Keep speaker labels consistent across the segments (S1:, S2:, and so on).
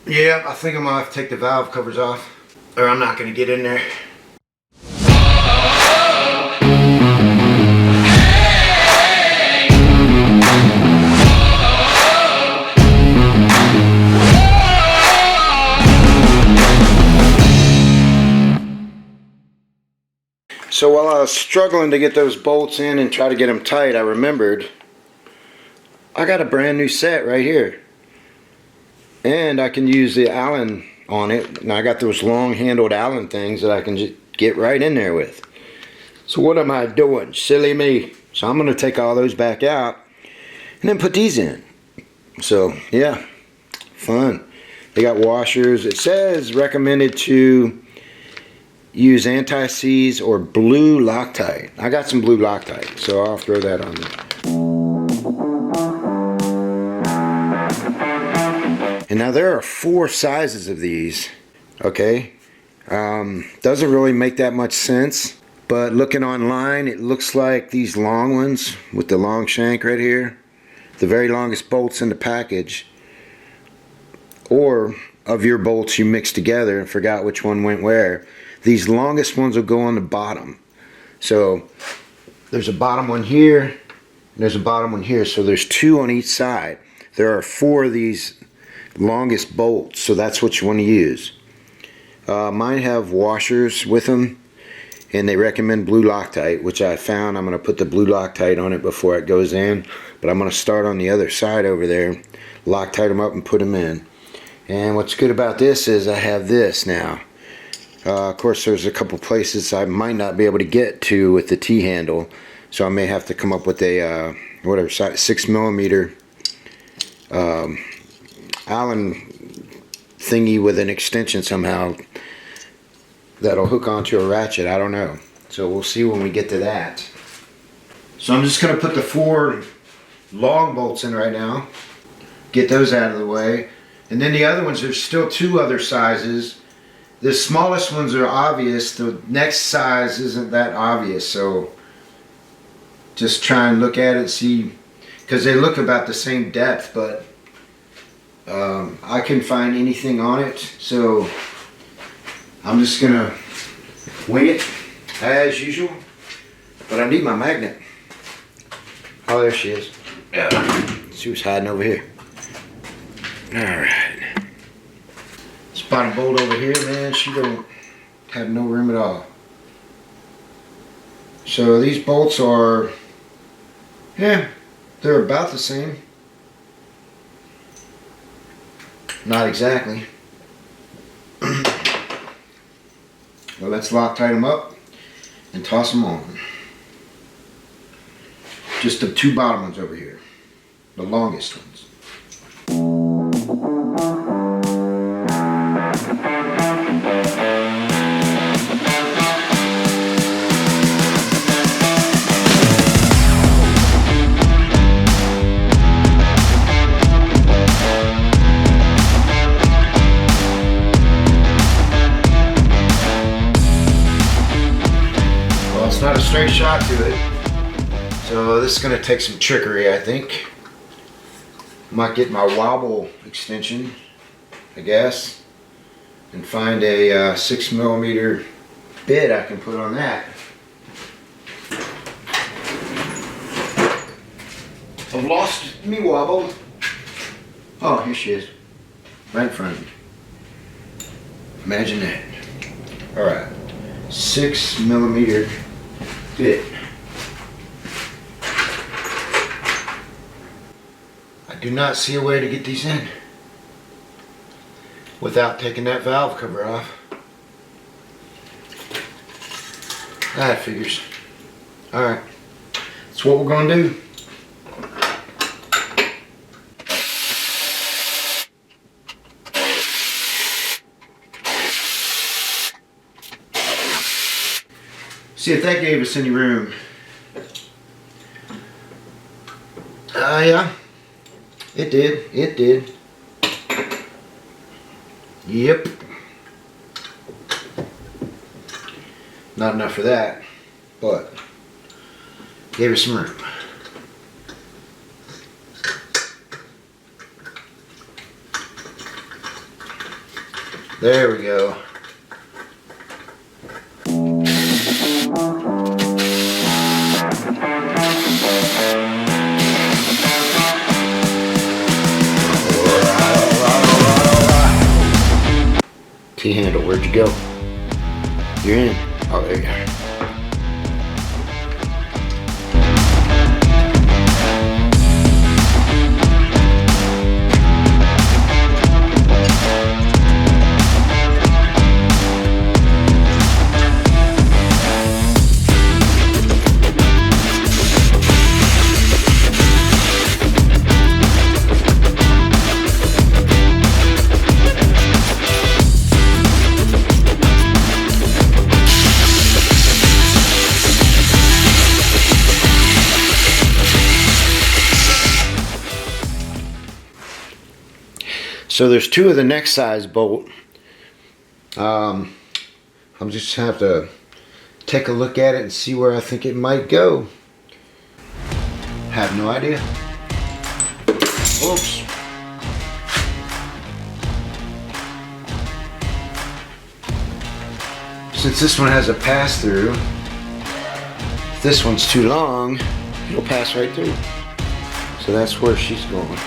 S1: Yeah, I think I'm gonna have to take the valve covers off, or I'm not gonna get in there. So while I was struggling to get those bolts in and try to get them tight, I remembered I got a brand new set right here. And I can use the Allen on it. And I got those long handled Allen things that I can just get right in there with. So what am I doing? Silly me. So I'm going to take all those back out and then put these in. So yeah, fun. They got washers. It says recommended to use anti-seize or blue Loctite. I got some blue Loctite, so I'll throw that on there. And now there are 4 sizes of these, okay? Doesn't really make that much sense, but looking online, it looks like these long ones with the long shank right here, the very longest bolts in the package, or of your bolts you mixed together and forgot which one went where, these longest ones will go on the bottom. So there's a bottom one here, and there's a bottom one here, so there's 2 on each side. There are 4 of these longest bolts, so that's what you want to use. Mine have washers with them, and they recommend blue Loctite, which I found. I'm going to put the blue Loctite on it before it goes in, but I'm going to start on the other side over there, Loctite them up and put them in. And what's good about this is I have this now. Of course, there's a couple places I might not be able to get to with the T-handle, so I may have to come up with a whatever size, 6mm Allen thingy with an extension somehow that'll hook onto a ratchet. I don't know, so we'll see when we get to that. So I'm just going to put the 4 long bolts in right now, get those out of the way, and then the other ones, there's still 2 other sizes. The smallest ones are obvious, the next size isn't that obvious, so just try and look at it, see, because they look about the same depth, but I couldn't find anything on it, so I'm just gonna wing it as usual, but I need my magnet. Oh, there she is. Yeah, she was hiding over here. Alright. Bottom bolt over here, man, she don't have no room at all. So these bolts are, yeah, they're about the same. Not exactly. Well, let's Loctite them up and toss them on. Just the 2 bottom ones over here, the longest ones. Not a straight shot to it, so this is going to take some trickery, I think. Might get my wobble extension, I guess, and find a 6mm bit I can put on that. I've lost me wobble. Oh, here she is, right in front of me. Imagine that. Alright, 6mm bit. I do not see a way to get these in without taking that valve cover off. That figures. Alright, that's what we're going to do. See if that gave us any room. Yeah, it did. It did. Yep. Not enough for that, but gave us some room. There we go. T-handle, where'd you go? You're in. Oh, there you are. So there's two of the neck size bolt. I'm just have to take a look at it and see where I think it might go. Have no idea. Oops. Since this one has a pass through, if this one's too long, it'll pass right through. So that's where she's going.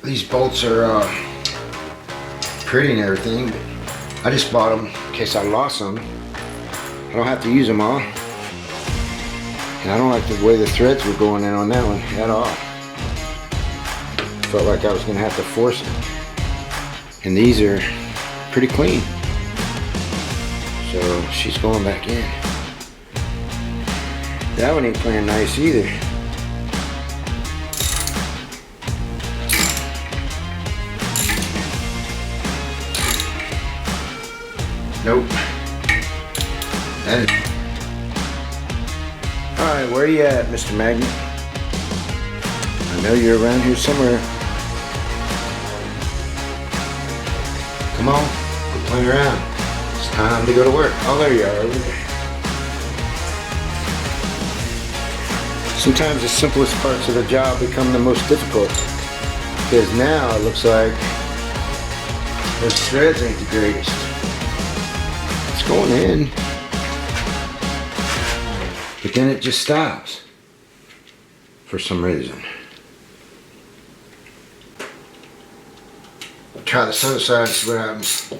S1: These bolts are pretty and everything, but I just bought them in case I lost them. I don't have to use them all. And I don't like the way the threads were going in on that one at all. Felt like I was going to have to force it. And these are pretty clean. So she's going back in. That one ain't playing nice either. Nope. Alright, where are you at, Mr. Magnet? I know you're around here somewhere. Come on, quit playing around. It's time to go to work. Oh, there you are, over there. Sometimes the simplest parts of the job become the most difficult. Because now it looks like those threads ain't the greatest. It's going in, but then it just stops for some reason. I'll try this other side and see what happens.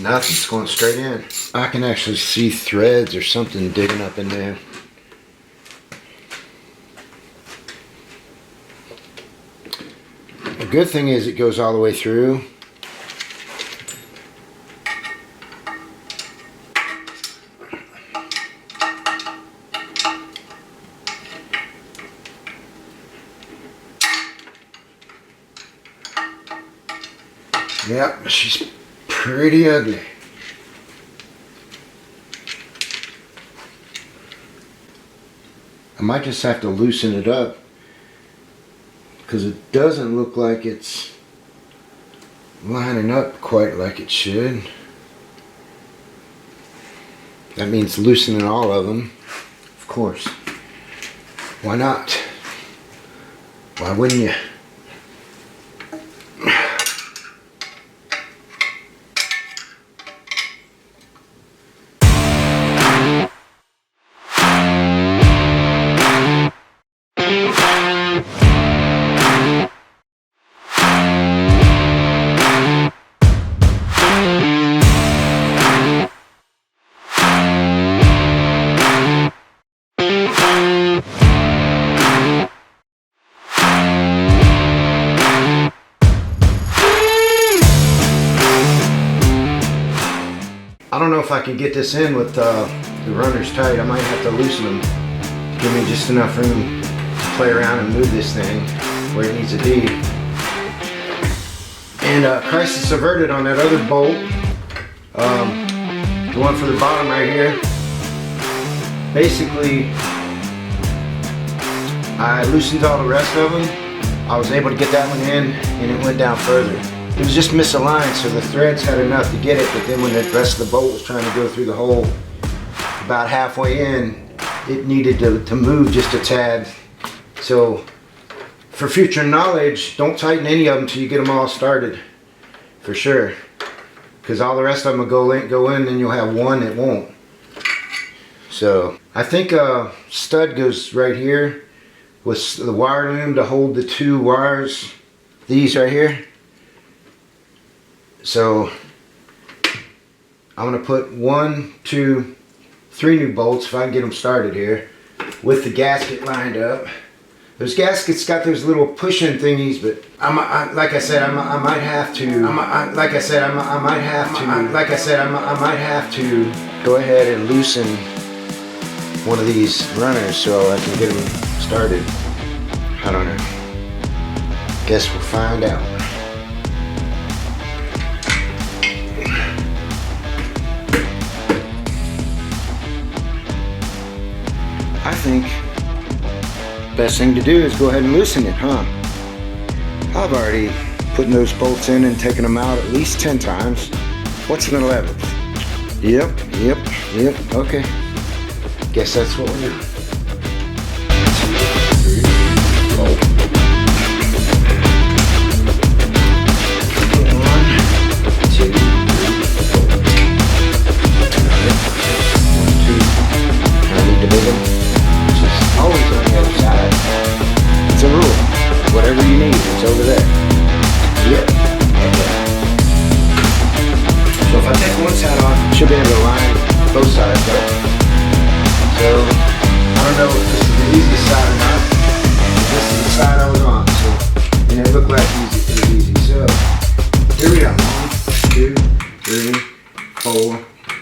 S1: Nothing's going straight in. I can actually see threads or something digging up in there. The good thing is it goes all the way through. Yep, she's pretty ugly. I might just have to loosen it up, because it doesn't look like it's lining up quite like it should. That means loosening all of them, of course. Why not? Why wouldn't you? I don't know if I can get this in with the runners tight. I might have to loosen them to give me just enough room to play around and move this thing where it needs to be. And crisis averted on that other bolt. The one for the bottom right here. Basically, I loosened all the rest of them. I was able to get that one in and it went down further. It was just misaligned, so the threads had enough to get it, but then when the rest of the bolt was trying to go through the hole about halfway in, it needed to move just a tad. So for future knowledge, don't tighten any of them until you get them all started, for sure. Because all the rest of them will go in and you'll have one that won't. So I think a stud goes right here with the wire loom to hold the two wires, these right here. So I'm going to put 1, 2, 3 new bolts if I can get them started here with the gasket lined up. Those gaskets got those little push-in thingies, but like I said, I might have to go ahead and loosen one of these runners so I can get them started. I don't know. Guess we'll find out. I think best thing to do is go ahead and loosen it, huh? I've already put those bolts in and taken them out at least 10 times. What's an 11th? Yep, okay. Guess that's what we're doing. 2, 3, roll. 1, 2, 3, roll. 1, 2. I need to move them. Always on the other side. It's a rule. Whatever you need, it's over there. Yep. So if I take one side off, I should be able to line both sides up. So I don't know if this is the easiest side or not. This is the side I was on. So and it looked like it was easy. So here we go. 1, 2, 3, 4,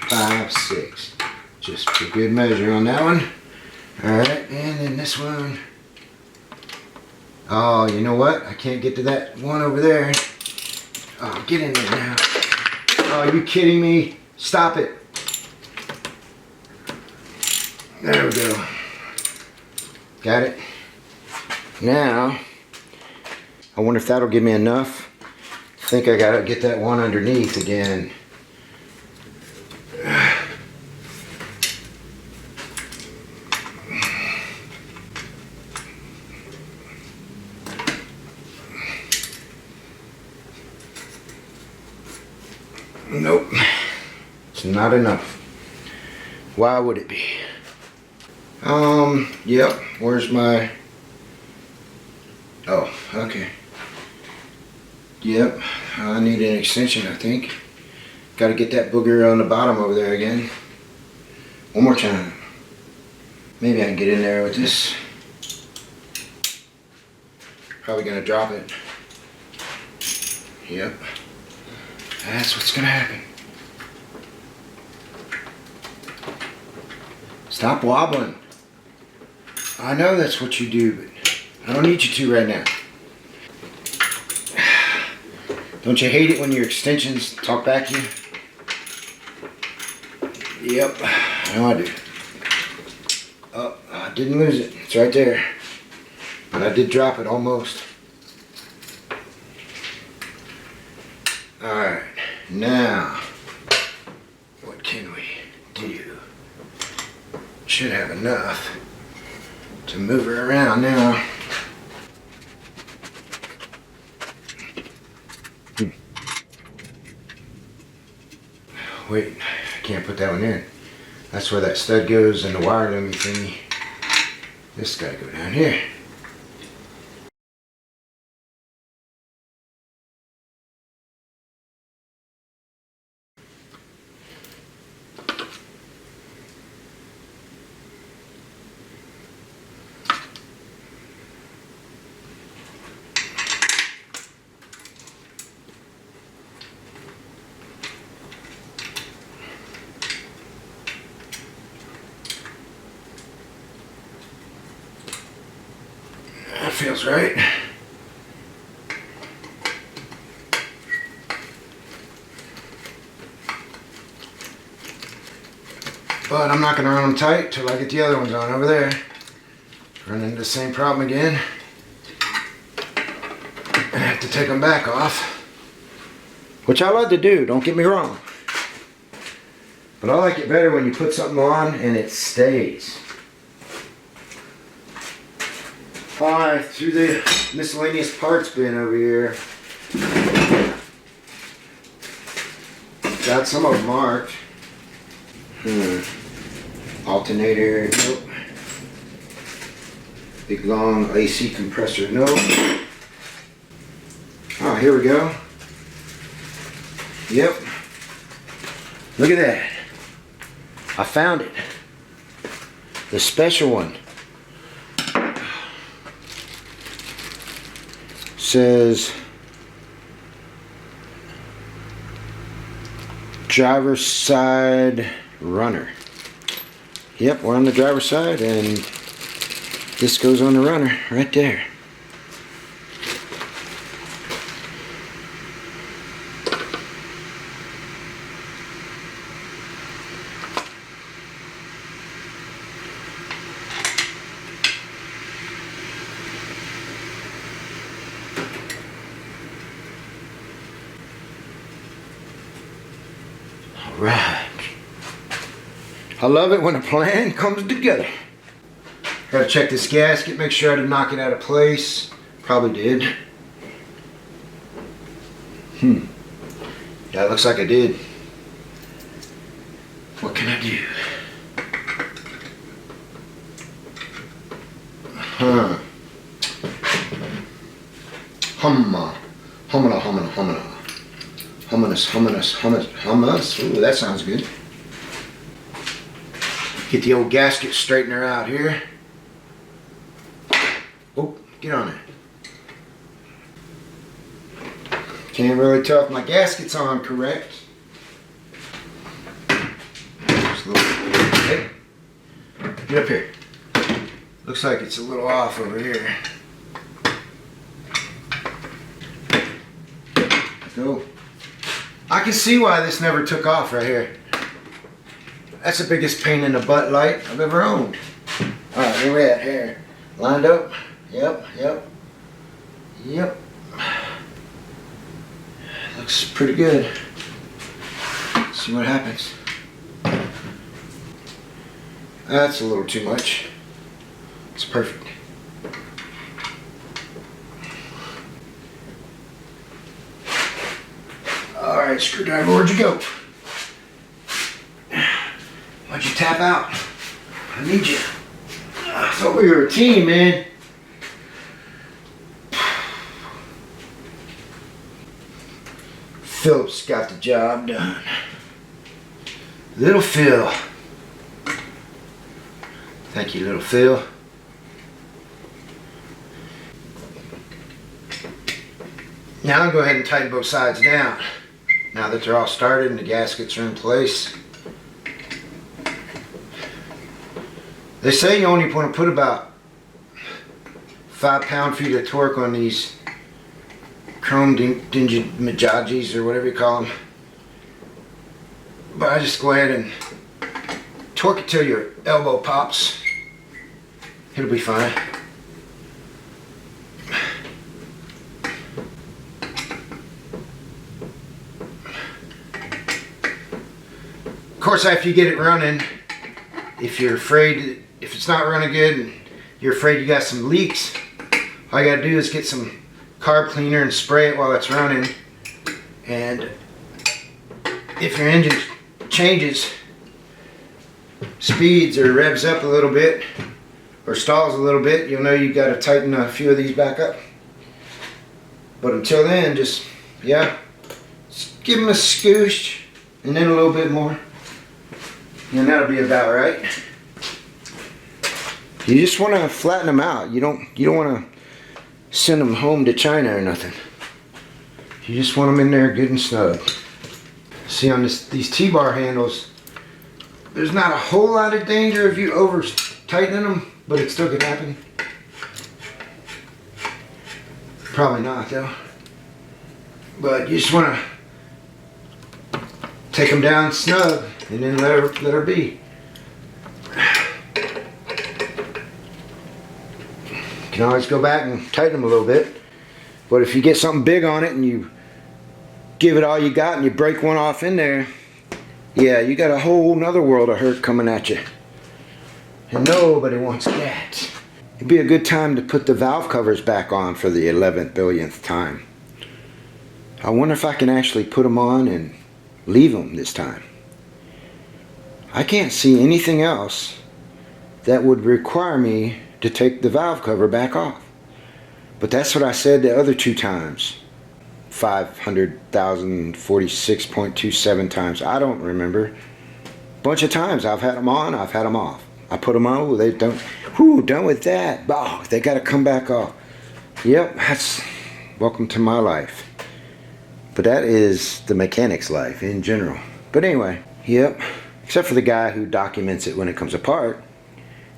S1: 5, 6. Just for good measure on that one. Alright, and then this one. Oh, you know what? I can't get to that one over there. Oh, get in there now. Oh, are you kidding me? Stop it. There we go. Got it. Now, I wonder if that'll give me enough. I think I gotta get that one underneath again. Nope, it's not enough. Why would it be? Yep, where's my, oh, okay. Yep, I need an extension, I think. Gotta get that booger on the bottom over there again. One more time. Maybe I can get in there with this. Probably gonna drop it. Yep. That's what's gonna happen. Stop wobbling. I know that's what you do, but I don't need you to right now. Don't you hate it when your extensions talk back to you? Yep, I know I do. Oh, I didn't lose it. It's right there. But I did drop it almost. Alright, now, what can we do? Should have enough to move her around now. Wait, I can't put that one in. That's where that stud goes and the wire loom thingy. This gotta go down here. feels right. But I'm not going to run them tight till I get the other ones on over there. Run into the same problem again. I have to take them back off. Which I love to do, don't get me wrong. But I like it better when you put something on and it stays. Alright, through the miscellaneous parts bin over here. Got some of them marked. Alternator, nope. Big long AC compressor, nope. Oh, here we go. Yep. Look at that. I found it. The special one. Says driver's side runner. Yep, we're on the driver's side and this goes on the runner right there. Right. I love it when a plan comes together. Gotta check this gasket, make sure I didn't knock it out of place. Probably did. Yeah, it looks like I did. What can I do? Hummus. Ooh, that sounds good. Get the old gasket straightener out here. Oh, get on it. Can't really tell if my gasket's on correct. Just a little, hey, get up here. Looks like it's a little off over here. Go. I can see why this never took off right here. That's the biggest pain in the butt light I've ever owned. Alright, where we at here? Lined up? Yep. Looks pretty good. Let's see what happens. That's a little too much. It's perfect. Alright, screwdriver, where'd you go? Why'd you tap out? I need you. I thought we were a team, man. Phillips got the job done. Little Phil. Thank you, Little Phil. Now I'll go ahead and tighten both sides down. Now that they're all started and the gaskets are in place. They say you only want to put about 5 pound-feet of torque on these chrome dingy majagis or whatever you call them. But I just go ahead and torque it till your elbow pops. It'll be fine. Of course, after you get it running, if you're afraid, if it's not running good and you're afraid you got some leaks, all you gotta do is get some carb cleaner and spray it while it's running. And if your engine changes speeds or revs up a little bit or stalls a little bit, you'll know you gotta tighten a few of these back up. But until then, just give them a scoosh and then a little bit more. And that'll be about right. You just want to flatten them out. You don't want to send them home to China or nothing. You just want them in there good and snug. See, on these T-bar handles, there's not a whole lot of danger if you over tightening them, but it still could happen. Probably not though. But you just want to take them down snug and then let her be. You can always go back and tighten them a little bit. But if you get something big on it and you give it all you got and you break one off in there, yeah, you got a whole nother world of hurt coming at you. And nobody wants that. It'd be a good time to put the valve covers back on for the 11th billionth time. I wonder if I can actually put them on and leave them this time. I can't see anything else that would require me to take the valve cover back off. But that's what I said the other 2 times. 500,046.27 times. I don't remember. Bunch of times I've had them on, I've had them off. I put them on, oh, they don't, whoo, done with that. Oh, they got to come back off. Yep, that's welcome to my life. But that is the mechanic's life in general. But anyway, yep, except for the guy who documents it when it comes apart.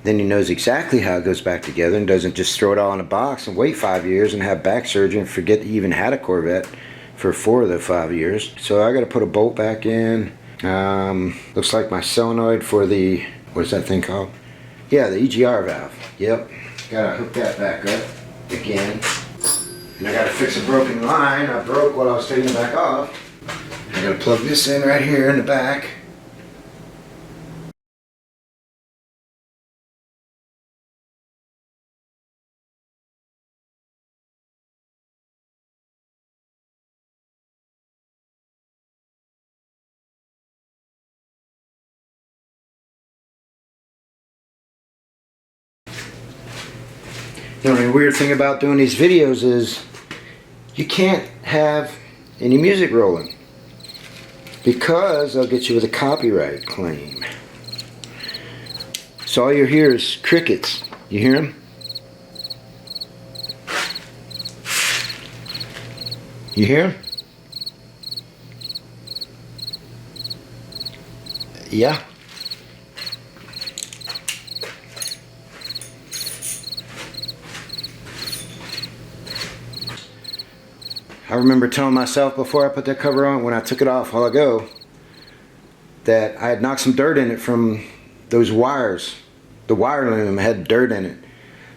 S1: Then he knows exactly how it goes back together and doesn't just throw it all in a box and wait 5 years and have back surgery and forget he even had a Corvette for 4 of the 5 years. So I got to put a bolt back in. Looks like my solenoid for the, what is that thing called? Yeah, the EGR valve. Yep, gotta hook that back up again. And I gotta fix a broken line. I broke while I was taking it back off. I gotta plug this in right here in the back. The only weird thing about doing these videos is you can't have any music rolling because they'll get you with a copyright claim. So all you hear is crickets. You hear them? You hear them? Yeah. I remember telling myself before I put that cover on, when I took it off a while ago, that I had knocked some dirt in it from those wires. The wire loom had dirt in it.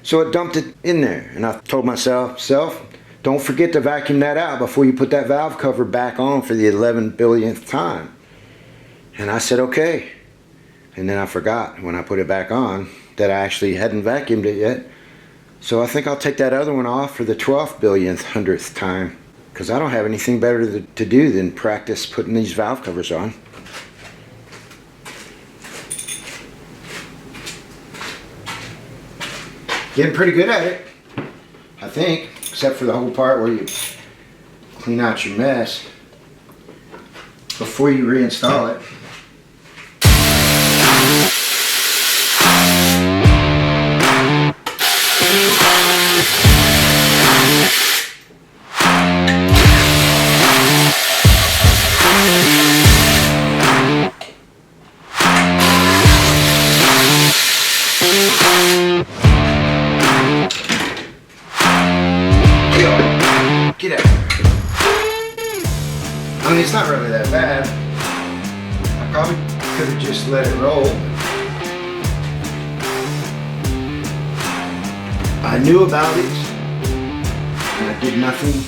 S1: So I dumped it in there. And I told myself, don't forget to vacuum that out before you put that valve cover back on for the 11 billionth time. And I said, okay. And then I forgot when I put it back on that I actually hadn't vacuumed it yet. So I think I'll take that other one off for the 12th billionth 100th time. Because I don't have anything better to do than practice putting these valve covers on. Getting pretty good at it, I think, except for the whole part where you clean out your mess before you reinstall it. Get out. I mean, it's not really that bad. I probably could have just let it roll. I knew about it, and I did nothing